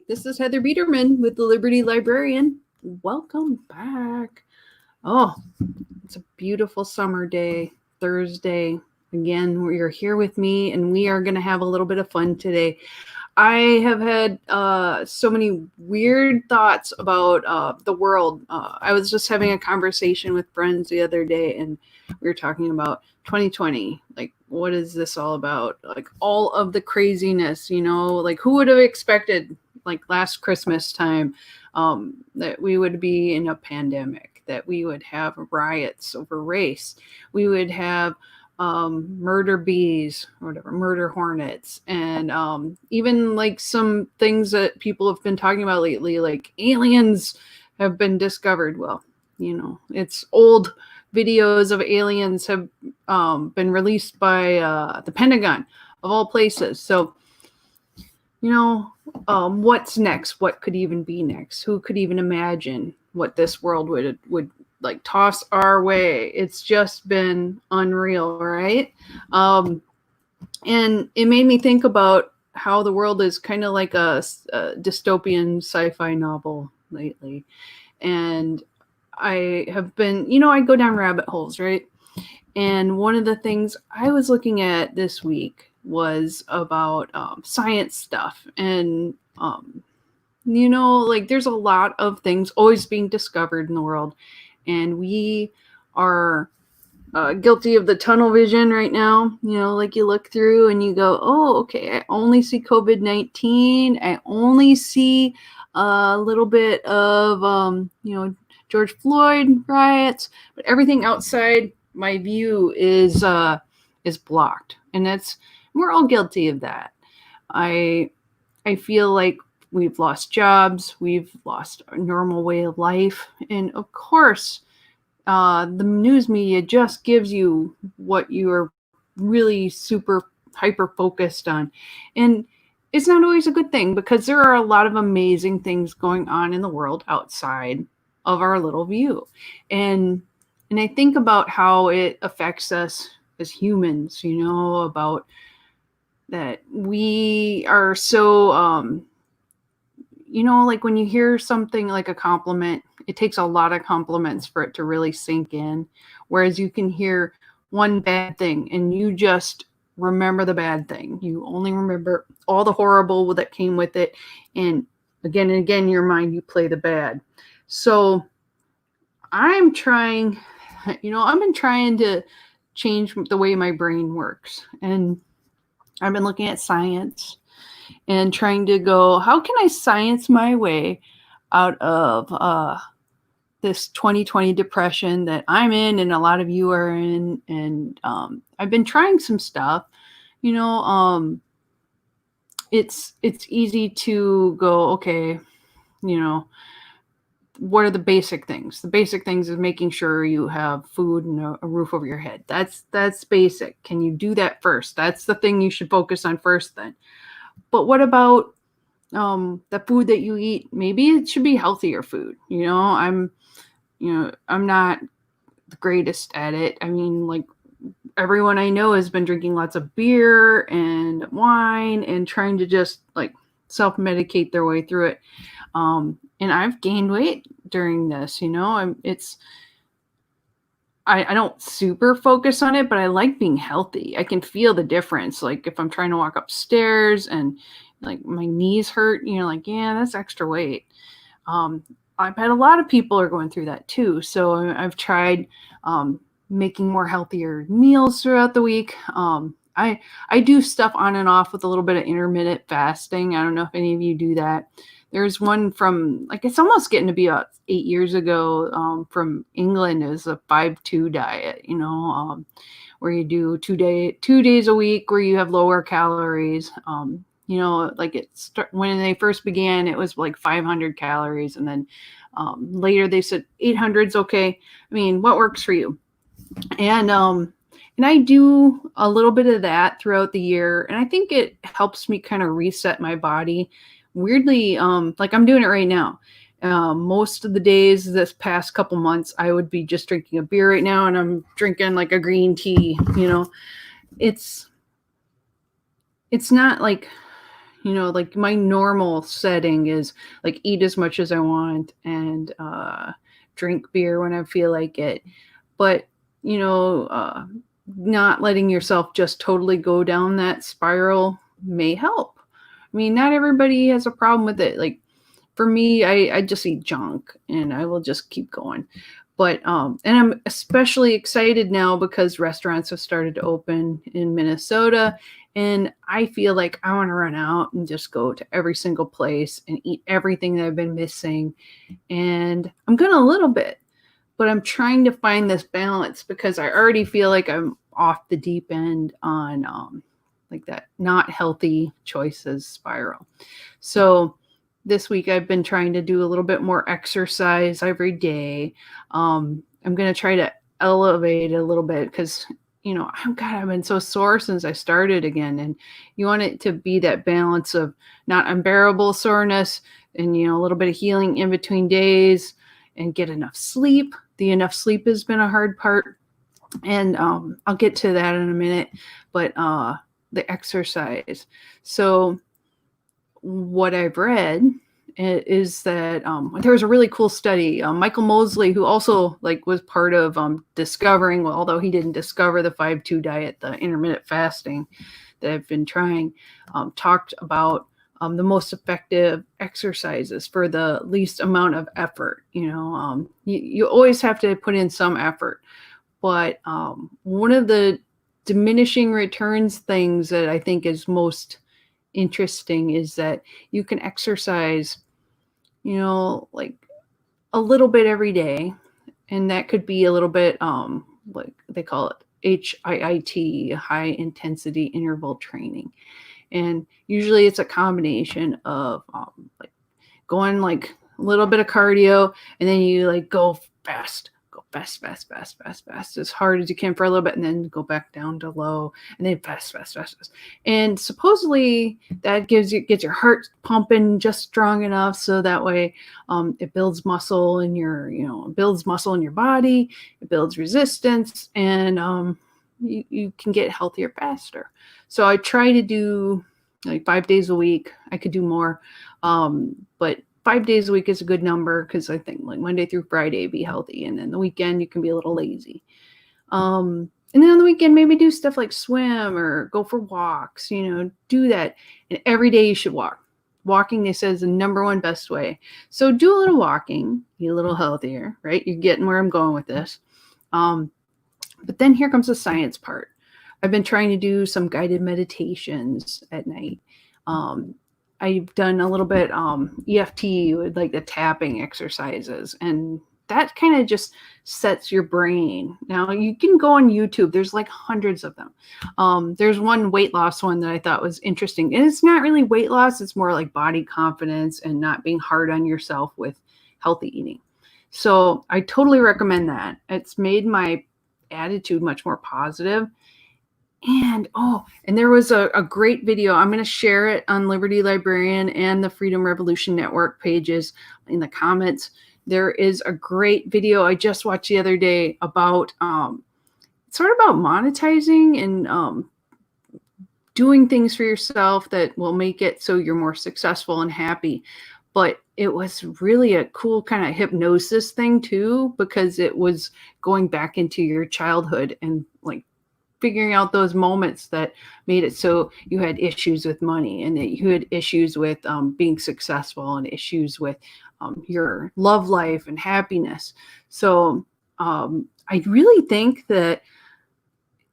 This is Heather Biederman with the Liberty Librarian. Welcome back. Oh, it's a beautiful summer day, Thursday. Again, you're here with me, and we are going to have a little bit of fun today. I have had so many weird thoughts about the world. I was just having a conversation with friends the other day, and we were talking about 2020. Like, what is this all about? Like, all of the craziness, like who would have expected, like last Christmas time, that we would be in a pandemic, that we would have riots over race, we would have murder bees or whatever, murder hornets, and even like some things that people have been talking about lately, like aliens have been discovered. Well, it's old videos of aliens have been released by the Pentagon, of all places. So, what's next? What could even be next? Who could even imagine what this world would like toss our way? It's just been unreal, right? And it made me think about how the world is kind of like a dystopian sci-fi novel lately. And I have been, I go down rabbit holes, right? And one of the things I was looking at this week was about science stuff. And, like there's a lot of things always being discovered in the world. And we are guilty of the tunnel vision right now. Like you look through and you go, oh, okay, I only see COVID-19. I only see a little bit of, George Floyd riots, but everything outside my view is blocked. And we're all guilty of that. I feel like we've lost jobs, we've lost a normal way of life, and of course, the news media just gives you what you are really super hyper focused on. And it's not always a good thing, because there are a lot of amazing things going on in the world outside of our little view. And I think about how it affects us as humans, about that we are so, like when you hear something like a compliment, it takes a lot of compliments for it to really sink in. Whereas you can hear one bad thing and you just remember the bad thing. You only remember all the horrible that came with it. And again, in your mind, you play the bad. So I've been trying to change the way my brain works. And I've been looking at science and trying to go, how can I science my way out of this 2020 depression that I'm in and a lot of you are in? And I've been trying some stuff. It's easy to go, okay, what are the basic things? The basic things is making sure you have food and a roof over your head. That's basic. Can you do that first? That's the thing you should focus on first then. But what about the food that you eat? Maybe it should be healthier food. I'm not the greatest at it. I mean, like everyone I know has been drinking lots of beer and wine and trying to just like self-medicate their way through it. And I've gained weight during this, I don't super focus on it, but I like being healthy. I can feel the difference. Like if I'm trying to walk upstairs and like my knees hurt, like, yeah, that's extra weight. I've had a lot of people are going through that too. So I've tried making more healthier meals throughout the week. I do stuff on and off with a little bit of intermittent fasting. I don't know if any of you do that. There's one from, like, it's almost getting to be about 8 years ago, from England. It was a 5-2 diet, where you do 2 days a week where you have lower calories. Like when they first began, it was like 500 calories. And then later they said 800 is okay. I mean, what works for you? And I do a little bit of that throughout the year. And I think it helps me kind of reset my body. Weirdly, like I'm doing it right now. Most of the days this past couple months, I would be just drinking a beer right now, and I'm drinking like a green tea. It's not like, Like my normal setting is like eat as much as I want and drink beer when I feel like it. But, you know, uh, not letting yourself just totally go down that spiral may help. I mean, not everybody has a problem with it. Like for me, I just eat junk and I will just keep going. But and I'm especially excited now because restaurants have started to open in Minnesota, and I feel like I want to run out and just go to every single place and eat everything that I've been missing. And I'm gonna a little bit, but I'm trying to find this balance because I already feel like I'm off the deep end on like that not healthy choices spiral. So this week I've been trying to do a little bit more exercise every day. I'm going to try to elevate a little bit because, I've been so sore since I started again. And you want it to be that balance of not unbearable soreness and, a little bit of healing in between days and get enough sleep. The enough sleep has been a hard part. And I'll get to that in a minute. But the exercise. So what I've read is that there was a really cool study. Michael Mosley, who also was part of discovering, well, although he didn't discover the 5-2 diet, the intermittent fasting that I've been trying, talked about the most effective exercises for the least amount of effort. You always have to put in some effort, but one of the diminishing returns things that I think is most interesting is that you can exercise, like a little bit every day. And that could be a little bit, like they call it HIIT, high intensity interval training. And usually it's a combination of like going like a little bit of cardio and then you go fast as hard as you can for a little bit and then go back down to low and then fast. And supposedly that gets your heart pumping just strong enough so that way it builds muscle in your, builds muscle in your body, it builds resistance, and you can get healthier faster. So I try to do like 5 days a week. I could do more, but 5 days a week is a good number because I think like Monday through Friday be healthy, and then the weekend you can be a little lazy. And then on the weekend maybe do stuff like swim or go for walks. Do that, and every day you should walk. Walking, they say, is the number one best way. So do a little walking, be a little healthier, right? You're getting where I'm going with this. But then here comes the science part. I've been trying to do some guided meditations at night. I've done a little bit EFT with like the tapping exercises, and that kind of just sets your brain. Now you can go on YouTube. There's like hundreds of them. There's one weight loss one that I thought was interesting. And it's not really weight loss. It's more like body confidence and not being hard on yourself with healthy eating. So I totally recommend that. It's made my attitude much more positive. And there was a great video. I'm going to share it on Liberty Librarian and the Freedom Revolution Network pages in the comments. There is a great video I just watched the other day about sort of about monetizing and doing things for yourself that will make it so you're more successful and happy. But it was really a cool kind of hypnosis thing too, because it was going back into your childhood and like figuring out those moments that made it so you had issues with money and that you had issues with being successful and issues with your love life and happiness. So I really think that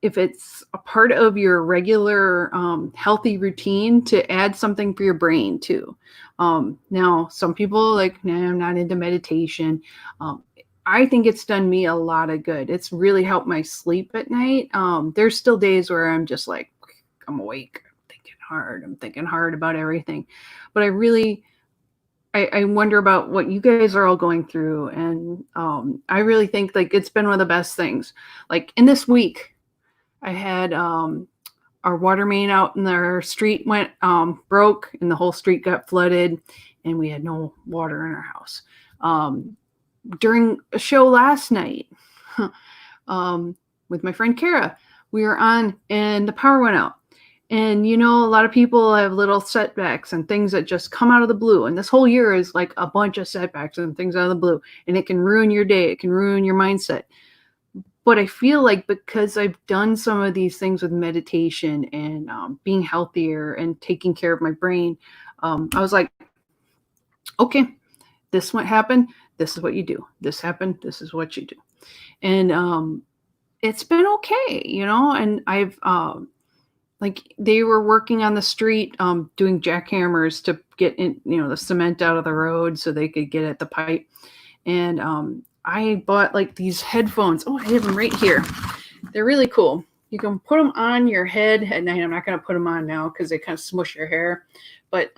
if it's a part of your regular healthy routine to add something for your brain too. Now, some people I'm not into meditation. I think it's done me a lot of good. It's really helped my sleep at night. There's still days where I'm just like, I'm awake, I'm thinking hard about everything. But I wonder about what you guys are all going through. And I really think it's been one of the best things. Like in this week, I had our water main out in our street went broke and the whole street got flooded and we had no water in our house. During a show last night with my friend Kara, we were on and the power went out. And a lot of people have little setbacks and things that just come out of the blue. And this whole year is like a bunch of setbacks and things out of the blue. And it can ruin your day. It can ruin your mindset. But I feel like because I've done some of these things with meditation and being healthier and taking care of my brain, I was like, okay, this what happened. This is what you do. This happened. This is what you do. And it's been okay, and I've like they were working on the street doing jackhammers to get in, the cement out of the road so they could get at the pipe. And I bought like these headphones. Oh, I have them right here. They're really cool. You can put them on your head at night. I'm not going to put them on now because they kind of smush your hair. But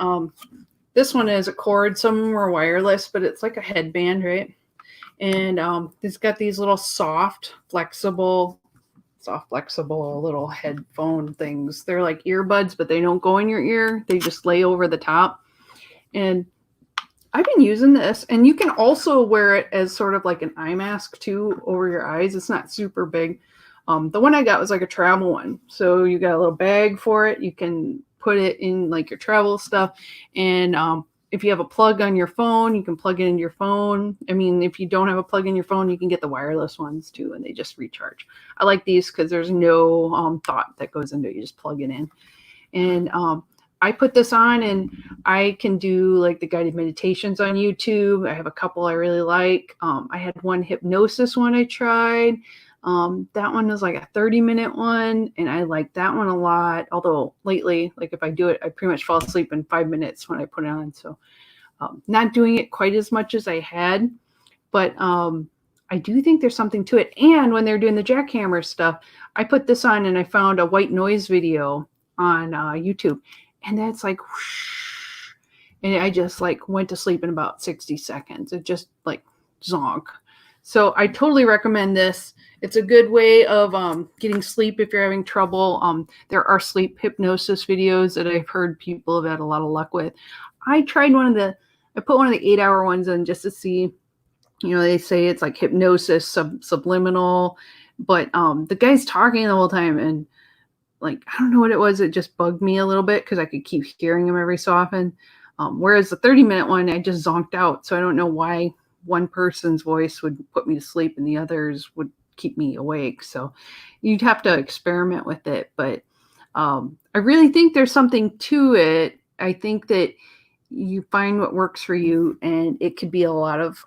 this one is a cord. Some of them are wireless, but it's like a headband, right? And it's got these little soft, flexible little headphone things. They're like earbuds, but they don't go in your ear. They just lay over the top. And I've been using this, and you can also wear it as sort of like an eye mask too over your eyes. It's not super big. The one I got was like a travel one. So you got a little bag for it. You can put it in like your travel stuff. And if you have a plug on your phone, you can plug it into your phone. I mean, if you don't have a plug in your phone, you can get the wireless ones too, and they just recharge. I like these because there's no thought that goes into it. You just plug it in. And I put this on, and I can do like the guided meditations on YouTube. I have a couple I really like. I had one hypnosis one I tried. That one was like a 30-minute one, and I like that one a lot. Although lately, like if I do it, I pretty much fall asleep in 5 minutes when I put it on. So not doing it quite as much as I had, but I do think there's something to it. And when they're doing the jackhammer stuff, I put this on and I found a white noise video on YouTube, and that's like whoosh, and I just like went to sleep in about 60 seconds. It just like zonk. So I totally recommend this. It's a good way of getting sleep if you're having trouble. There are sleep hypnosis videos that I've heard people have had a lot of luck with. I put one of the 8-hour ones in just to see, they say it's like hypnosis, subliminal, but the guy's talking the whole time, and like, I don't know what it was. It just bugged me a little bit because I could keep hearing him every so often. Whereas the 30-minute one, I just zonked out. So I don't know why one person's voice would put me to sleep and the others would keep me awake. So you'd have to experiment with it. But I really think there's something to it. I think that you find what works for you, and it could be a lot of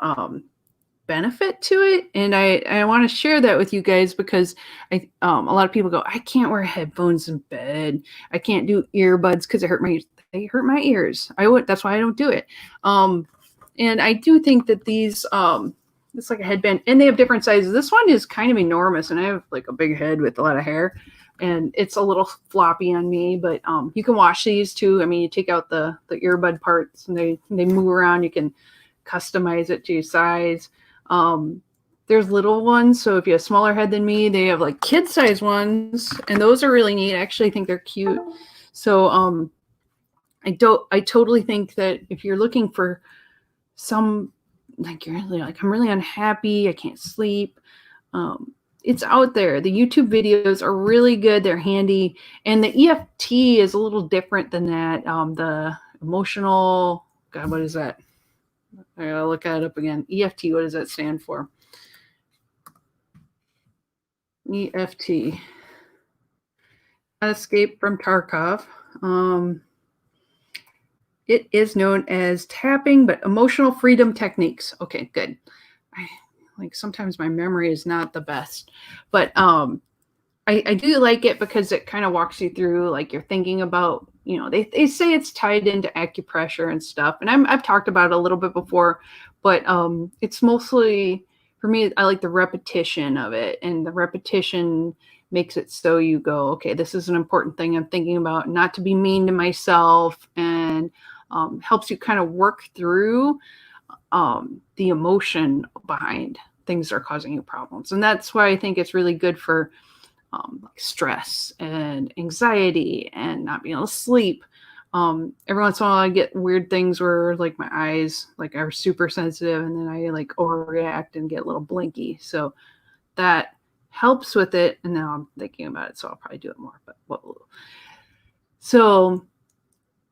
benefit to it. And I want to share that with you guys because a lot of people go, I can't wear headphones in bed. I can't do earbuds because they hurt my ears. That's why I don't do it. And I do think that these it's like a headband, and they have different sizes. This one is kind of enormous, and I have like a big head with a lot of hair, and it's a little floppy on me, but you can wash these too. I mean, you take out the earbud parts and they move around. You can customize it to your size. There's little ones, so if you have a smaller head than me, they have like kid size ones, and those are really neat. I actually think they're cute. So I totally think that if you're looking for some, like, you're really like, I'm really unhappy, I can't sleep, it's out there. The YouTube videos are really good. They're handy. And the EFT is a little different than that. The emotional, God, what is that? I gotta look that up again. EFT, what does that stand for? EFT. Escape from Tarkov. It is known as tapping, but emotional freedom techniques. Okay, good. Like sometimes my memory is not the best, but I do like it because it kind of walks you through, like, you're thinking about, they say it's tied into acupressure and stuff. And I've talked about it a little bit before, but it's mostly, for me, I like the repetition of it, and the repetition makes it so you go, okay, this is an important thing I'm thinking about, not to be mean to myself, and helps you kind of work through the emotion behind things that are causing you problems. And that's why I think it's really good for like stress and anxiety and not being able to sleep. Every once in a while I get weird things where like my eyes like are super sensitive, and then I like overreact and get a little blinky. So that helps with it. And now I'm thinking about it, so I'll probably do it more. But So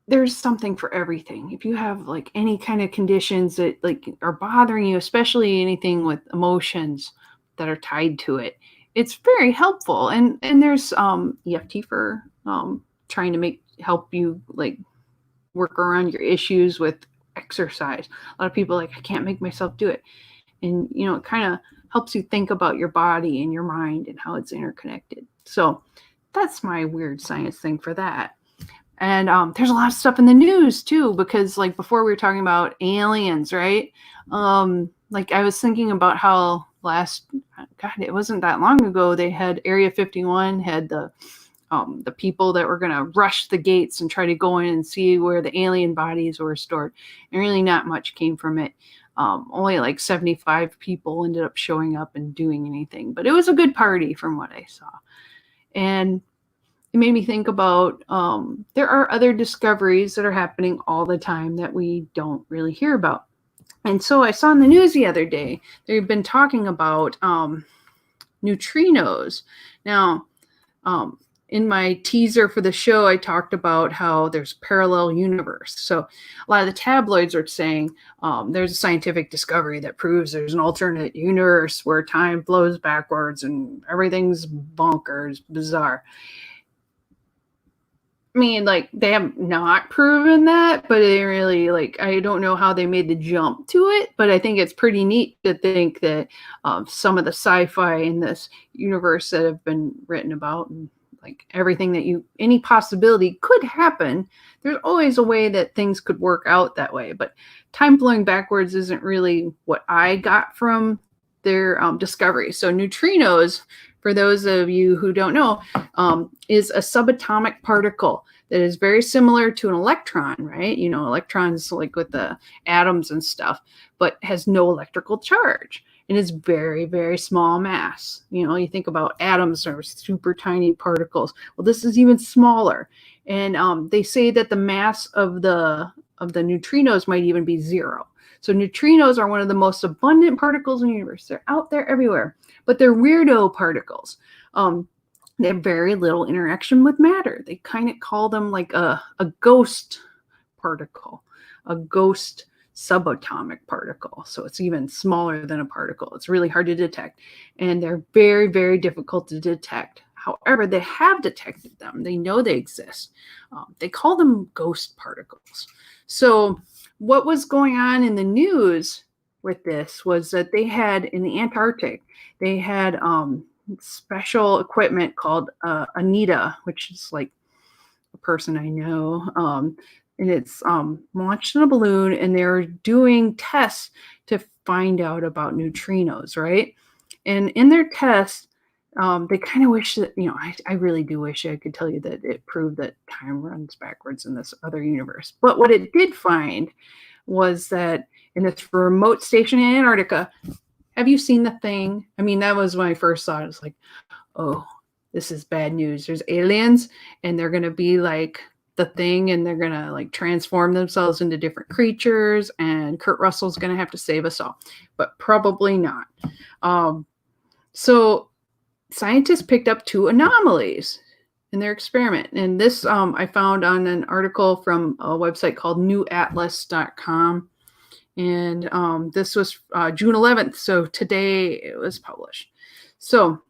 there's something for everything. If you have like any kind of conditions that like are bothering you, especially anything with emotions that are tied to it, it's very helpful. And there's EFT for trying to help you like work around your issues with exercise. A lot of people are like, I can't make myself do it. And it kind of helps you think about your body and your mind and how it's interconnected. So that's my weird science thing for that. And there's a lot of stuff in the news too, because like before we were talking about aliens, right? Like I was thinking about how it wasn't that long ago, they had Area 51 had the people that were going to rush the gates and try to go in and see where the alien bodies were stored. And really not much came from it. Only like 75 people ended up showing up and doing anything, but it was a good party from what I saw. And it made me think about there are other discoveries that are happening all the time that we don't really hear about. And so I saw in the news the other day, they've been talking about neutrinos. Now, in my teaser for the show, I talked about how there's parallel universe. So a lot of the tabloids are saying there's a scientific discovery that proves there's an alternate universe where time flows backwards and everything's bonkers, bizarre. I mean, like, they have not proven that, but they really, like, I don't know how they made the jump to it, but I think it's pretty neat to think that some of the sci-fi in this universe that have been written about and like everything that any possibility could happen, there's always a way that things could work out that way. But time flowing backwards isn't really what I got from their discovery. So neutrinos, for those of you who don't know, is a subatomic particle that is very similar to an electron, right? Electrons like with the atoms and stuff, but has no electrical charge. And it's very, very small mass. You think about atoms are super tiny particles. Well, this is even smaller. And they say that the mass of the neutrinos might even be 0. So neutrinos are one of the most abundant particles in the universe. They're out there everywhere, but they're weirdo particles. They have very little interaction with matter. They kind of call them like a ghost particle, a ghost subatomic particle. So it's even smaller than a particle. It's really hard to detect. And they're very, very difficult to detect. However, they have detected them. They know they exist. They call them ghost particles. So what was going on in the news with this was that they had in the Antarctic, they had special equipment called Anita, which is like a person I know. And it's launched in a balloon, and they're doing tests to find out about neutrinos, right? And in their tests, they kind of wish that, I really do wish I could tell you that it proved that time runs backwards in this other universe. But what it did find was that in this remote station in Antarctica, have you seen the thing? I mean, that was when I first saw it. It's like, oh, this is bad news. There's aliens, and they're going to be like the thing, and they're going to like transform themselves into different creatures, and Kurt Russell's going to have to save us all. But probably not. So scientists picked up 2 anomalies in their experiment. And this I found on an article from a website called newatlas.com. And this was June 11th. So today it was published. So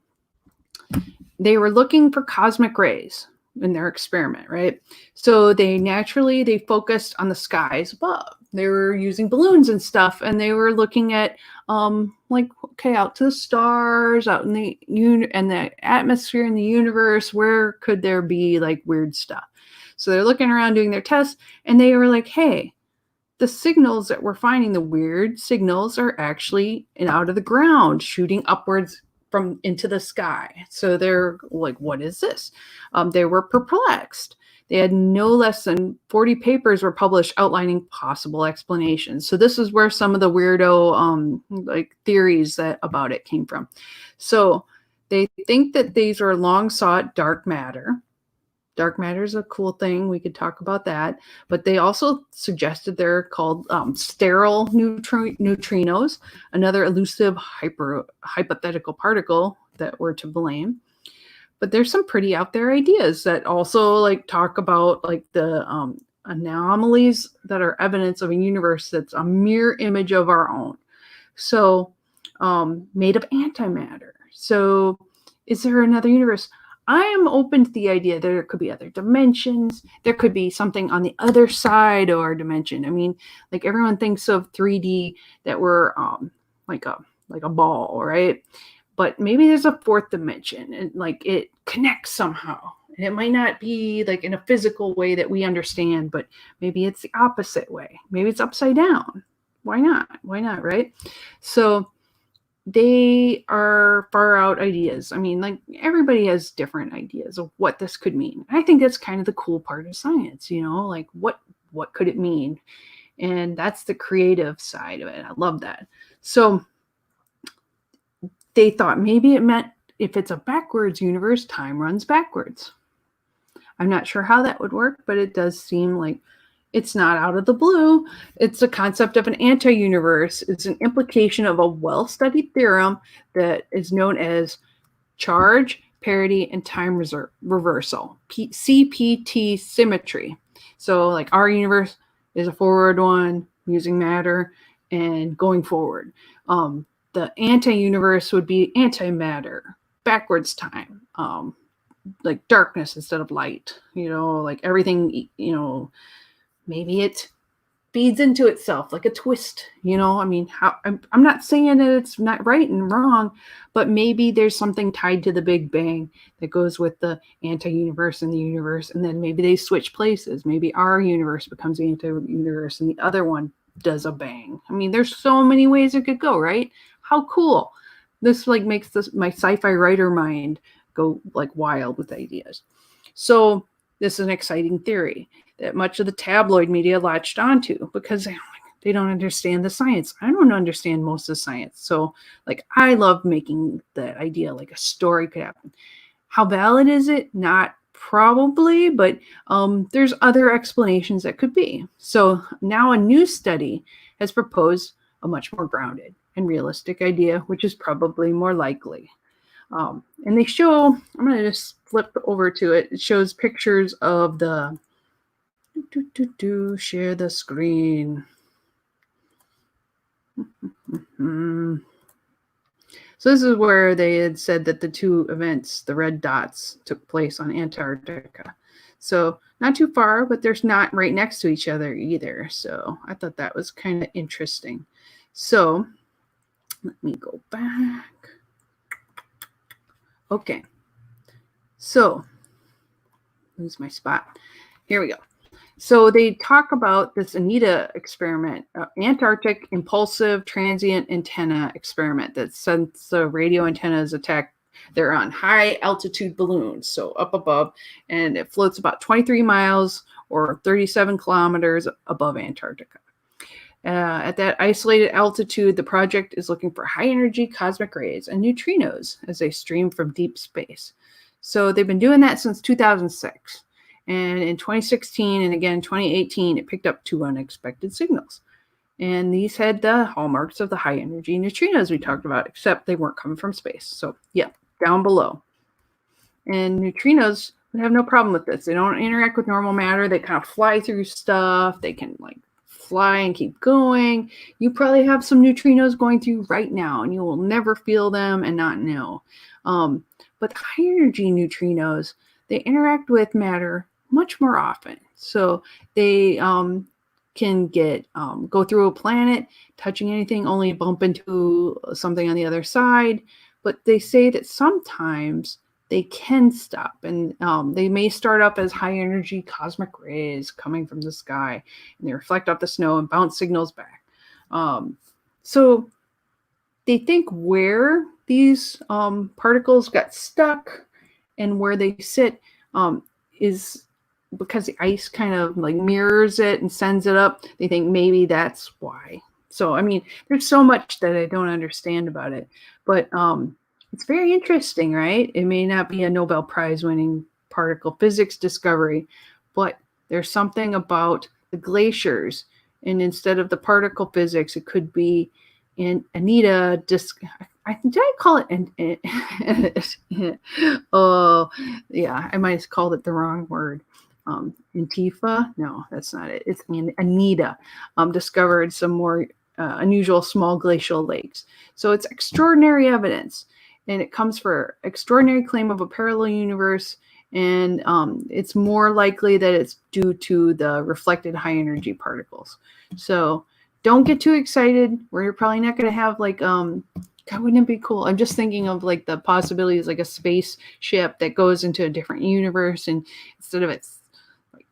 they were looking for cosmic rays in their experiment, right? So they focused on the skies above. They were using balloons and stuff, and they were looking at out to the stars, out in the atmosphere in the universe, where could there be like weird stuff? So they're looking around doing their tests, and they were like, hey, the signals that we're finding, the weird signals, are actually out of the ground, shooting upwards from into the sky. So they're like, what is this? They were perplexed. They had no less than 40 papers were published outlining possible explanations. So this is where some of the weirdo theories about it came from. So they think that these are long sought dark matter. Dark matter is a cool thing. We could talk about that. But they also suggested they're called sterile neutrinos, another elusive hypothetical particle that we're to blame. But there's some pretty out there ideas that also like talk about like the anomalies that are evidence of a universe that's a mirror image of our own. So, made of antimatter. So, is there another universe? I am open to the idea that there could be other dimensions. There could be something on the other side of our dimension. I mean, like everyone thinks of 3D that we're like a ball, right? But maybe there's a fourth dimension, and like it connects somehow. And it might not be like in a physical way that we understand, but maybe it's the opposite way. Maybe it's upside down. Why not? Why not, right? So they are far out ideas. I mean, like everybody has different ideas of what this could mean. I think that's kind of the cool part of science, like what could it mean? And that's the creative side of it. I love that. So they thought maybe it meant if it's a backwards universe, time runs backwards. I'm not sure how that would work, but it does seem like it's not out of the blue. It's a concept of an anti-universe. It's an implication of a well-studied theorem that is known as charge, parity, and time reversal, CPT symmetry. So like our universe is a forward one using matter and going forward. The anti-universe would be antimatter, backwards time, like darkness instead of light, like everything, maybe it feeds into itself like a twist, I mean, I'm not saying that it's not right and wrong, but maybe there's something tied to the Big Bang that goes with the anti-universe and the universe, and then maybe they switch places. Maybe our universe becomes the anti-universe and the other one does a bang. I mean, there's so many ways it could go, right? How cool. This like makes my sci-fi writer mind go like wild with ideas. So this is an exciting theory that much of the tabloid media latched onto because they don't understand the science. I don't understand most of the science. So like I love making the idea like a story could happen. How valid is it? Not probably, but there's other explanations that could be. So now a new study has proposed a much more grounded and realistic idea, which is probably more likely. And they show, I'm going to just flip over to it. It shows pictures of the, share the screen. So this is where they had said that the two events, the red dots, took place on Antarctica. So not too far, but they're not right next to each other either. So I thought that was kind of interesting. So let me go back. Okay. So lose my spot. Here we go. So they talk about this ANITA experiment, Antarctic Impulsive Transient Antenna experiment that since the radio antennas attack, they're on high altitude balloons, so up above, and it floats about 23 miles or 37 kilometers above Antarctica. At that isolated altitude, the project is looking for high energy cosmic rays and neutrinos as they stream from deep space. So they've been doing that since 2006. And in 2016 and again in 2018, it picked up 2 unexpected signals. And these had the hallmarks of the high energy neutrinos we talked about, except they weren't coming from space. So yeah, down below. And neutrinos would have no problem with this. They don't interact with normal matter. They kind of fly through stuff. They can like fly and keep going. You probably have some neutrinos going through right now, and you will never feel them and not know. But high energy neutrinos, they interact with matter much more often. So they can go through a planet, touching anything, only bump into something on the other side. But they say that sometimes they can stop, and they may start up as high energy cosmic rays coming from the sky, and they reflect off the snow and bounce signals back. So they think where these particles got stuck and where they sit is because the ice kind of like mirrors it and sends it up. They think maybe that's why. So, I mean, there's so much that I don't understand about it, but it's very interesting, right? It may not be a Nobel Prize winning particle physics discovery, but there's something about the glaciers, and instead of the particle physics, it could be in ANITA. did I call it oh yeah, I might have called it the wrong word. Antifa? No, that's not it. It's Anita. Discovered some more unusual small glacial lakes. So it's extraordinary evidence, and it comes for extraordinary claim of a parallel universe, and it's more likely that it's due to the reflected high energy particles. So don't get too excited. We're probably not going to have like God, wouldn't it be cool? I'm just thinking of like the possibilities, like a spaceship that goes into a different universe, and instead of it's like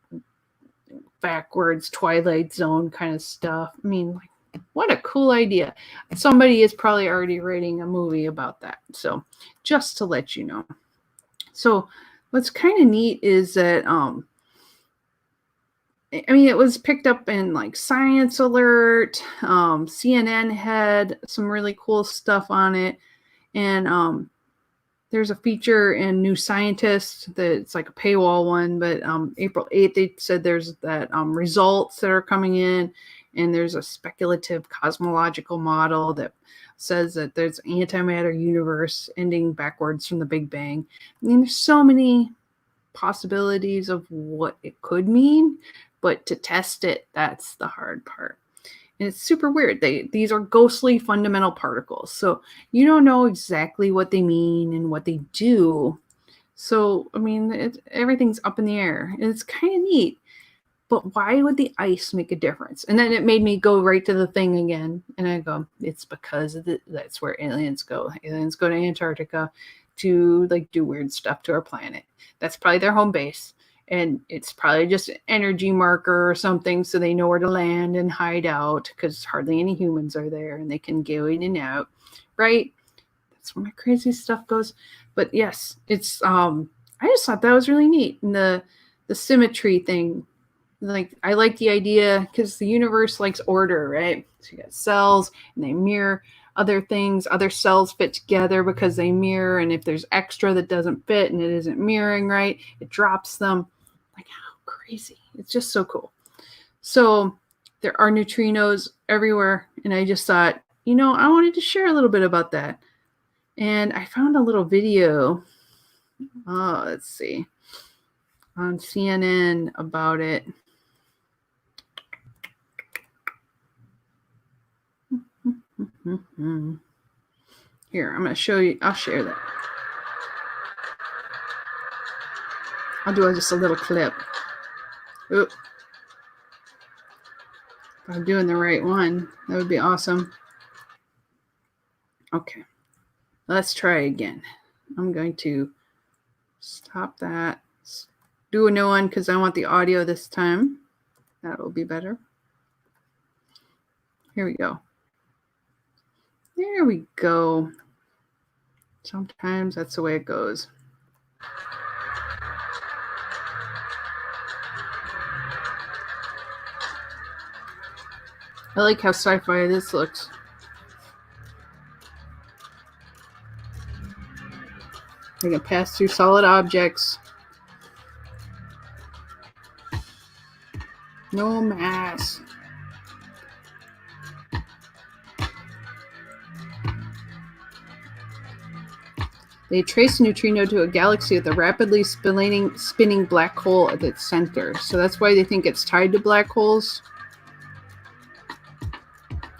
backwards Twilight Zone kind of stuff. I mean, like, what a cool idea! Somebody is probably already writing a movie about that. So, just to let you know. So, what's kind of neat is that I mean, it was picked up in like Science Alert. CNN had some really cool stuff on it. And there's a feature in New Scientist that's like a paywall one, but April 8th, they said there's that results that are coming in, and there's a speculative cosmological model that says that there's antimatter universe ending backwards from the Big Bang. I mean, there's so many possibilities of what it could mean, but to test it, that's the hard part. And it's super weird. These are ghostly fundamental particles. So you don't know exactly what they mean and what they do. So, I mean, everything's up in the air. And it's kind of neat. But why would the ice make a difference? And then it made me go right to the thing again. And I go, it's because of that's where aliens go. Aliens go to Antarctica to like do weird stuff to our planet. That's probably their home base. And it's probably just an energy marker or something so they know where to land and hide out because hardly any humans are there and they can go in and out, right? That's where my crazy stuff goes. But yes, it's I just thought that was really neat. And the symmetry thing, like I like the idea because the universe likes order, right? So you got cells and they mirror other things. Other cells fit together because they mirror, and if there's extra that doesn't fit and it isn't mirroring right, it drops them. Like, how crazy. It's just so cool. So there are neutrinos everywhere, and I just thought, I wanted to share a little bit about that. And I found a little video, let's see, on CNN about it. Here, I'm going to show you. I'll share that. I'll do just a little clip. Oop. If I'm doing the right one, that would be awesome. Okay. Let's try again. I'm going to stop that. Do a new one because I want the audio this time. That will be better. Here we go. There we go. Sometimes that's the way it goes. I like how sci-fi this looks. They can pass through solid objects. No mass. They trace a neutrino to a galaxy with a rapidly spinning black hole at its center. So that's why they think it's tied to black holes.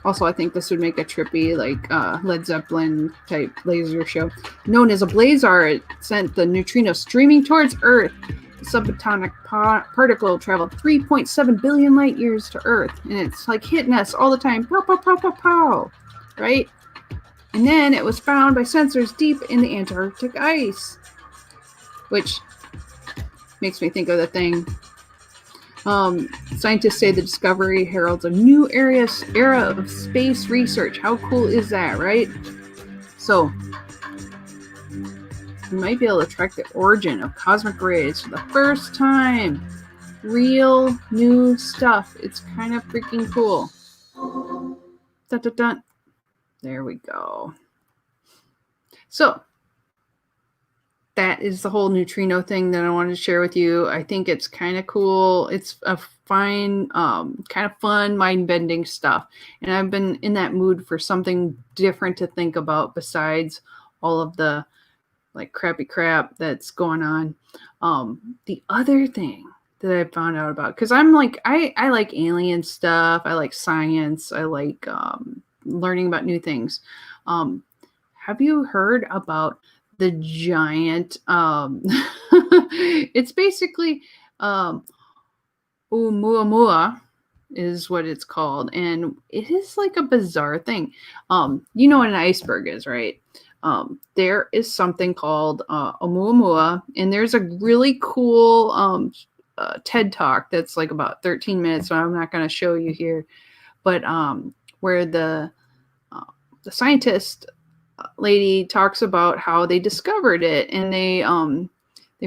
Also, I think this would make a trippy, like, Led Zeppelin type laser show. Known as a blazar, it sent the neutrino streaming towards Earth. The subatomic particle traveled 3.7 billion light years to Earth, and it's like hitting us all the time. Pow, pow, pow, pow, pow. Right? And then it was found by sensors deep in the Antarctic ice, which makes me think of the thing. Scientists say the discovery heralds a new era of space research. How cool is that, right? So, we might be able to track the origin of cosmic rays for the first time. Real new stuff. It's kind of freaking cool. Dun, dun, dun. There we go. So, that is the whole neutrino thing that I wanted to share with you. I think it's kind of cool. It's a fine, kind of fun, mind-bending stuff. And I've been in that mood for something different to think about besides all of the like crappy crap that's going on. The other thing that I found out about, because I'm like, I like alien stuff. I like science. I like learning about new things. Have you heard about the giant it's basically Oumuamua is what it's called, and it is like a bizarre thing. You know what an iceberg is, right? There is something called Oumuamua, and there's a really cool TED talk that's like about 13 minutes, so I'm not going to show you here, but where the scientist lady talks about how they discovered it, and they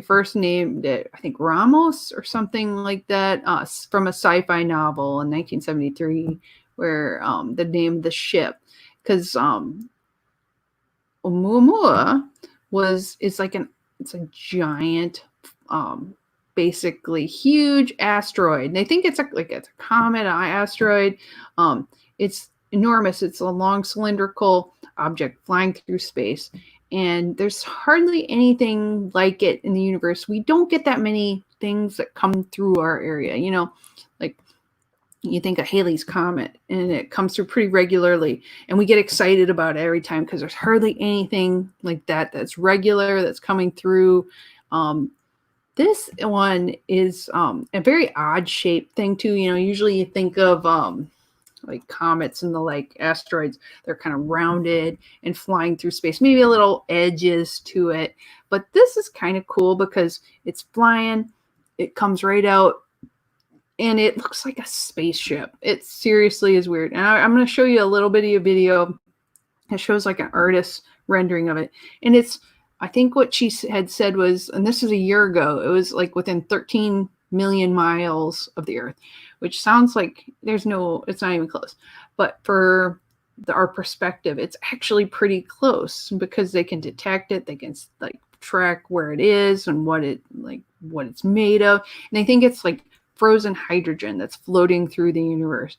first named it, I think, Ramos or something like that, from a sci-fi novel in 1973, where the name of the ship, because Oumuamua it's a giant, basically huge asteroid. And they think it's a comet asteroid. It's enormous. It's a long cylindrical object flying through space, and there's hardly anything like it in the universe. We don't get that many things that come through our area, like you think of Halley's Comet, and it comes through pretty regularly, and we get excited about it every time because there's hardly anything like that that's regular that's coming through. This one is a very odd shaped thing too. Usually you think of like comets and the like asteroids, they're kind of rounded and flying through space, maybe a little edges to it. But this is kind of cool because it's flying, it comes right out, and it looks like a spaceship. It seriously is weird. And I'm going to show you a little bit of video. It shows like an artist's rendering of it. And I think what she had said was, and this is a year ago, it was like within 13 million miles of the Earth, which sounds like it's not even close. But for our perspective, it's actually pretty close because they can detect it. They can like track where it is and what it's made of. And they think it's like frozen hydrogen that's floating through the universe.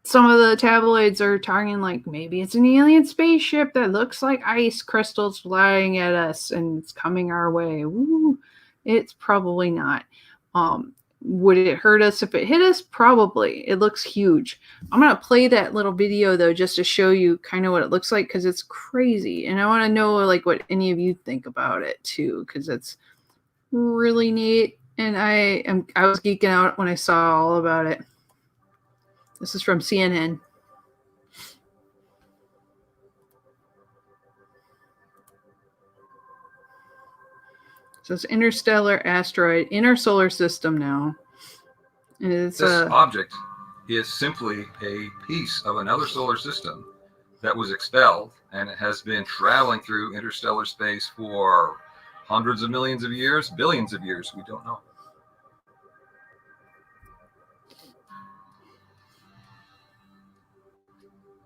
Some of the tabloids are talking like maybe it's an alien spaceship that looks like ice crystals flying at us and it's coming our way. Woo. It's probably not. Would it hurt us if it hit us? Probably. It looks huge. I'm going to play that little video though, just to show you kind of what it looks like, because it's crazy. And I want to know like what any of you think about it too, because it's really neat. And I was geeking out when I saw all about it. This is from CNN. So it's Interstellar Asteroid in our solar system now. And it's this object is simply a piece of another solar system that was expelled, and it has been traveling through interstellar space for hundreds of millions of years, billions of years. We don't know.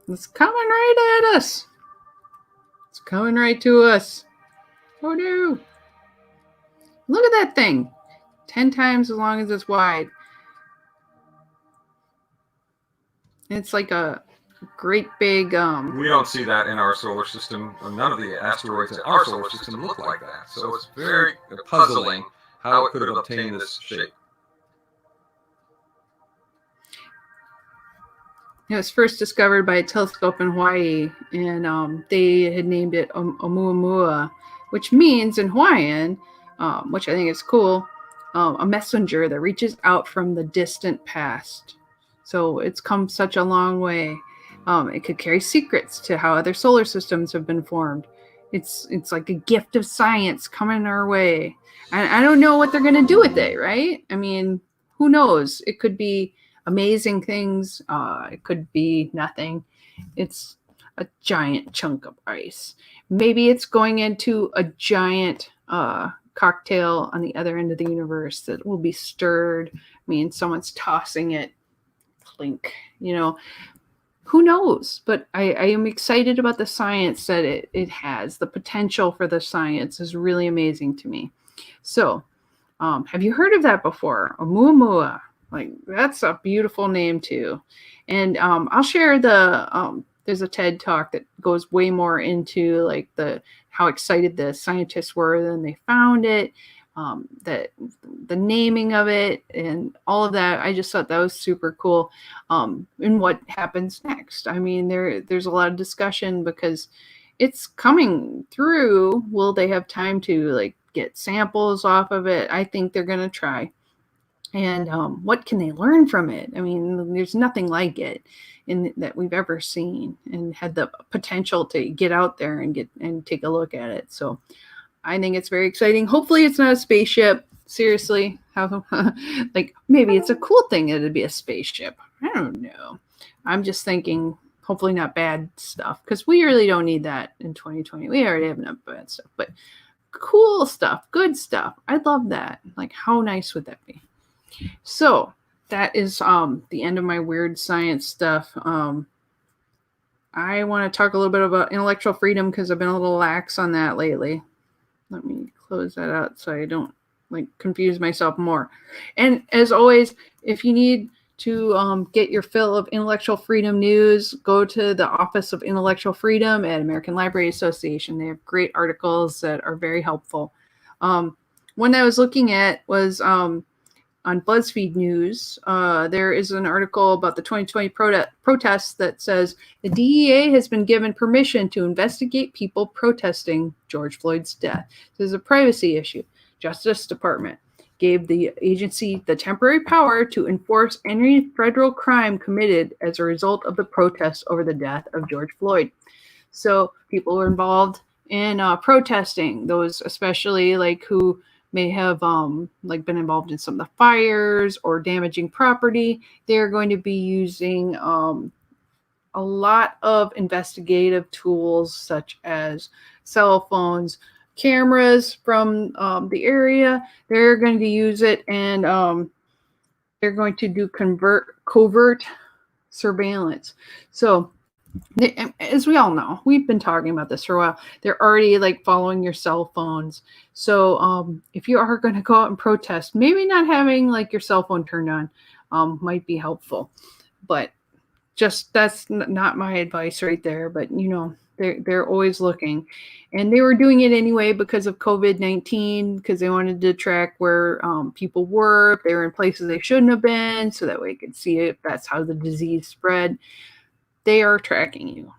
It's coming right at us. It's coming right to us. Oh no. Look at that thing. 10 times as long as it's wide. It's like a great big... We don't see that in our solar system. None of the asteroids in our solar system look like that. So it's very puzzling how it could have obtained this shape. It was first discovered by a telescope in Hawaii, and they had named it Oumuamua, which means in Hawaiian, which I think is cool, a messenger that reaches out from the distant past. So it's come such a long way. It could carry secrets to how other solar systems have been formed. It's like a gift of science coming our way. And I don't know what they're going to do with it, right? I mean, who knows? It could be amazing things. It could be nothing. It's a giant chunk of ice. Maybe it's going into a giant cocktail on the other end of the universe that will be stirred. I mean, someone's tossing it. Clink. who knows? But I am excited about the science that it has. The potential for the science is really amazing to me. So, have you heard of that before? Oumuamua. Like, that's a beautiful name too. And I'll share there's a TED talk that goes way more into like how excited the scientists were when they found it, that the naming of it and all of that. I just thought that was super cool. And what happens next? I mean, there's a lot of discussion because it's coming through. Will they have time to like get samples off of it? I think they're going to try. And what can they learn from it? I mean, there's nothing like it that we've ever seen, and had the potential to get out there and take a look at it. So I think it's very exciting. Hopefully, it's not a spaceship. Seriously, like maybe it's a cool thing that it'd be a spaceship. I don't know. I'm just thinking. Hopefully, not bad stuff, because we really don't need that in 2020. We already have enough bad stuff, but cool stuff, good stuff. I love that. Like, how nice would that be? So that is the end of my weird science stuff. I want to talk a little bit about intellectual freedom because I've been a little lax on that lately. Let me close that out so I don't like confuse myself more. And as always, if you need to get your fill of intellectual freedom news, go to the Office of Intellectual Freedom at American Library Association. They have great articles that are very helpful. One I was looking at was on BuzzFeed News. There is an article about the 2020 protests that says the DEA has been given permission to investigate people protesting George Floyd's death. This is a privacy issue. Justice Department gave the agency the temporary power to enforce any federal crime committed as a result of the protests over the death of George Floyd. So people were involved in protesting, those especially like who may have like been involved in some of the fires or damaging property. They're going to be using a lot of investigative tools such as cell phones, cameras from the area. They're going to use it, and they're going to do covert surveillance. So as we all know, we've been talking about this for a while. They're already like following your cell phones. So if you are going to go out and protest, maybe not having like your cell phone turned on might be helpful. But just that's not my advice right there. But you know, they're always looking, and they were doing it anyway because of COVID-19, because they wanted to track where people were, if they were in places they shouldn't have been, so that way they could see if that's how the disease spread. They are tracking you.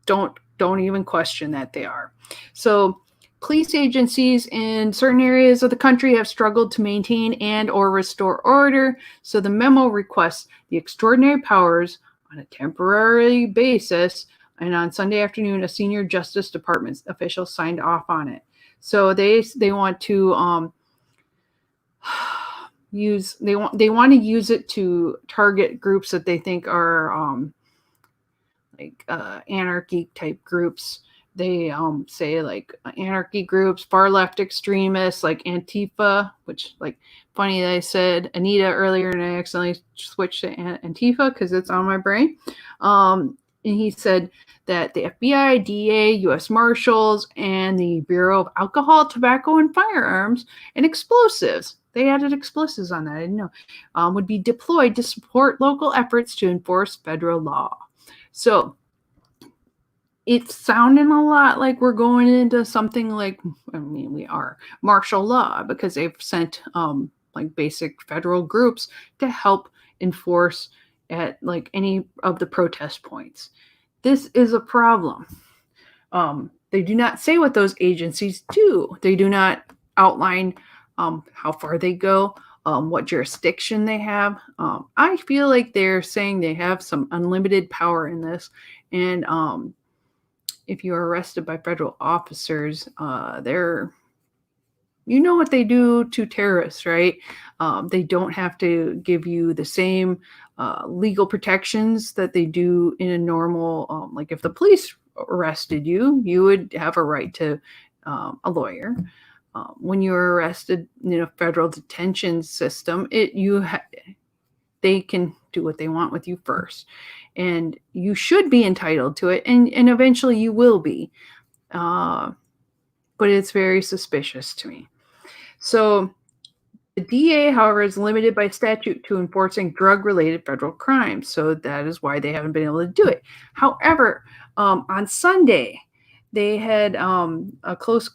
Don't even question that they are. So police agencies in certain areas of the country have struggled to maintain and or restore order. So the memo requests the extraordinary powers on a temporary basis. And on Sunday afternoon, a senior Justice Department official signed off on it. So they want to they want to use it to target groups that they think are like anarchy type groups. They say like anarchy groups, far left extremists like Antifa, which like funny that I said Anita earlier and I accidentally switched to Antifa because it's on my brain. And he said that the FBI, DA, U.S. Marshals, and the Bureau of Alcohol, Tobacco, and Firearms and Explosives, they added explosives on that, I didn't know, would be deployed to support local efforts to enforce federal law. So it's sounding a lot like we're going into something like, I mean, we are martial law, because they've sent like basic federal groups to help enforce at like any of the protest points. This is a problem. They do not say what those agencies do. They do not outline how far they go, what jurisdiction they have. I feel like they're saying they have some unlimited power in this. And if you are arrested by federal officers, you know what they do to terrorists, right? They don't have to give you the same legal protections that they do in a normal, like if the police arrested you, you would have a right to a lawyer. When you're arrested in a federal detention system, they can do what they want with you first. and you should be entitled to it, and eventually you will be. But it's very suspicious to me. So the DA, however, is limited by statute to enforcing drug-related federal crimes, so that is why they haven't been able to do it. However, on Sunday, they had a close,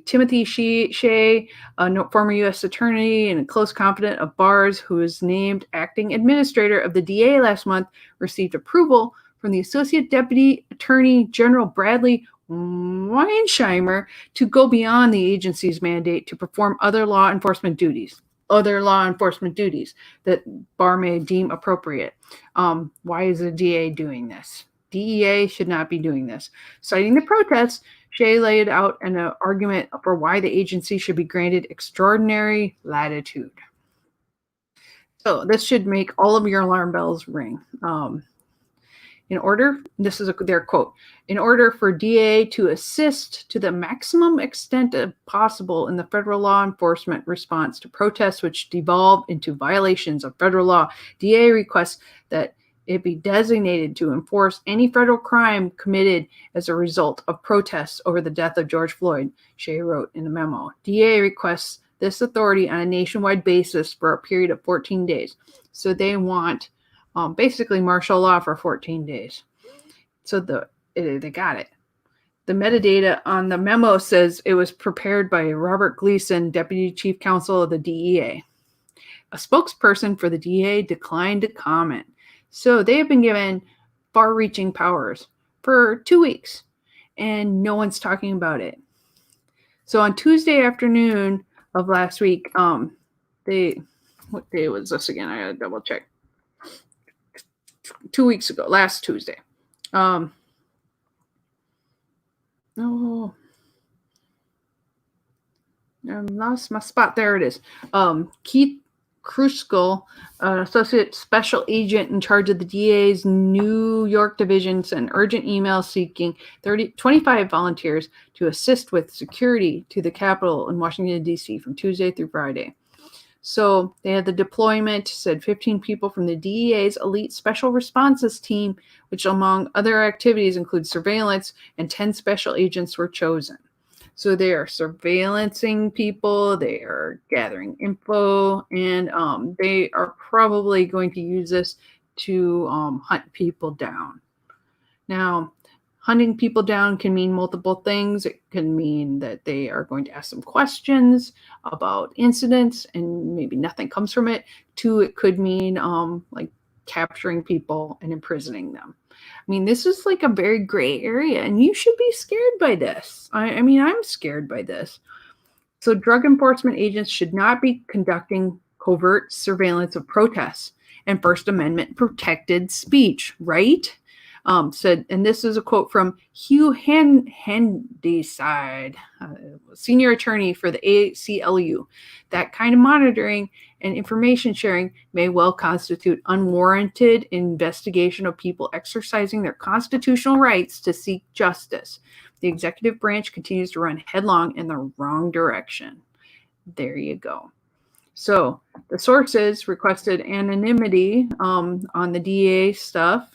Timothy Shea, a former U.S. attorney and a close confidant of Barr's, who was named acting administrator of the DA last month, received approval from the Associate Deputy Attorney General Bradley Weinsheimer to go beyond the agency's mandate to perform other law enforcement duties that Barr may deem appropriate. Why is the DA doing this? DEA should not be doing this. Citing the protests, Shea laid out an argument for why the agency should be granted extraordinary latitude. So this should make all of your alarm bells ring. This is their quote, in order for DA to assist to the maximum extent possible in the federal law enforcement response to protests which devolve into violations of federal law, DA requests that it be designated to enforce any federal crime committed as a result of protests over the death of George Floyd, Shea wrote in a memo. DA requests this authority on a nationwide basis for a period of 14 days. So they want basically martial law for 14 days. So they got it. The metadata on the memo says it was prepared by Robert Gleason, Deputy Chief Counsel of the DEA. A spokesperson for the DEA declined to comment. So they have been given far-reaching powers for 2 weeks, and no one's talking about it. So on Tuesday afternoon of last week, what day was this again? I gotta double check. 2 weeks ago, last Tuesday. I lost my spot. There it is. Keith Kruskal, associate special agent in charge of the DA's New York division, sent urgent emails seeking 25 volunteers to assist with security to the Capitol in Washington, D.C. from Tuesday through Friday. So they had the deployment, said 15 people from the DEA's elite special responses team, which among other activities include surveillance, and 10 special agents were chosen. So they are surveillancing people, they are gathering info, and they are probably going to use this to hunt people down. Now, hunting people down can mean multiple things. It can mean that they are going to ask some questions about incidents and maybe nothing comes from it. 2, it could mean like capturing people and imprisoning them. I mean, this is like a very gray area, and you should be scared by this. I mean, I'm scared by this. So drug enforcement agents should not be conducting covert surveillance of protests and First Amendment protected speech, right? Said, and this is a quote from Hugh Handyside, senior attorney for the ACLU. That kind of monitoring and information sharing may well constitute unwarranted investigation of people exercising their constitutional rights to seek justice. The executive branch continues to run headlong in the wrong direction. There you go. So the sources requested anonymity on the DA stuff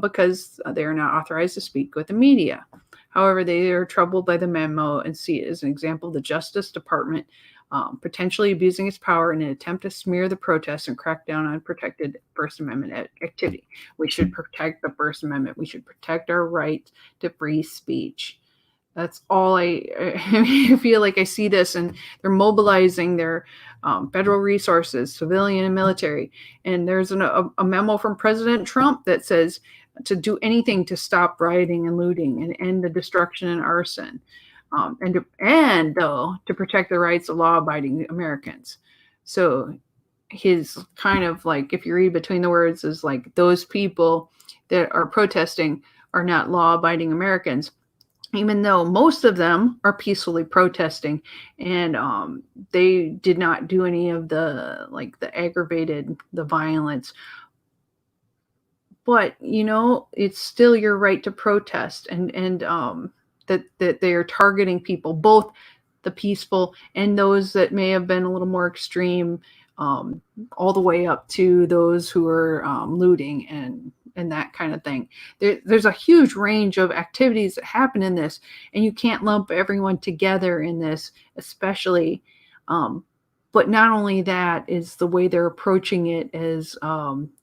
because they are not authorized to speak with the media. However, they are troubled by the memo and see it as an example of the Justice Department potentially abusing its power in an attempt to smear the protests and crack down on protected First Amendment activity. We should protect the First Amendment. We should protect our right to free speech. That's all I feel like I see this, and they're mobilizing their federal resources, civilian and military. And there's a memo from President Trump that says to do anything to stop rioting and looting and end the destruction and arson, and to protect the rights of law-abiding Americans. So his kind of like, if you read between the words, is like those people that are protesting are not law-abiding Americans, even though most of them are peacefully protesting, and they did not do any of the the violence. But it's still your right to protest, and that they are targeting people, both the peaceful and those that may have been a little more extreme, all the way up to those who are looting and that kind of thing. There's a huge range of activities that happen in this, and you can't lump everyone together in this, especially. But not only that is the way they're approaching it is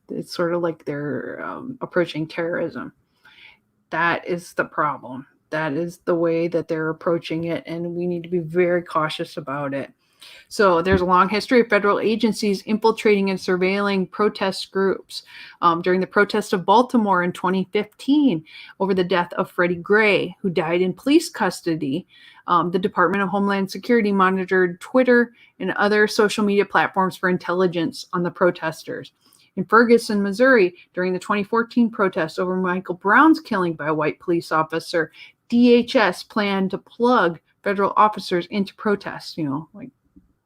it's sort of like they're approaching terrorism. That is the problem. That is the way that they're approaching it, and we need to be very cautious about it. So there's a long history of federal agencies infiltrating and surveilling protest groups. During the protest of Baltimore in 2015 over the death of Freddie Gray, who died in police custody, the Department of Homeland Security monitored Twitter and other social media platforms for intelligence on the protesters. In Ferguson, Missouri, during the 2014 protest over Michael Brown's killing by a white police officer, DHS planned to plug federal officers into protests,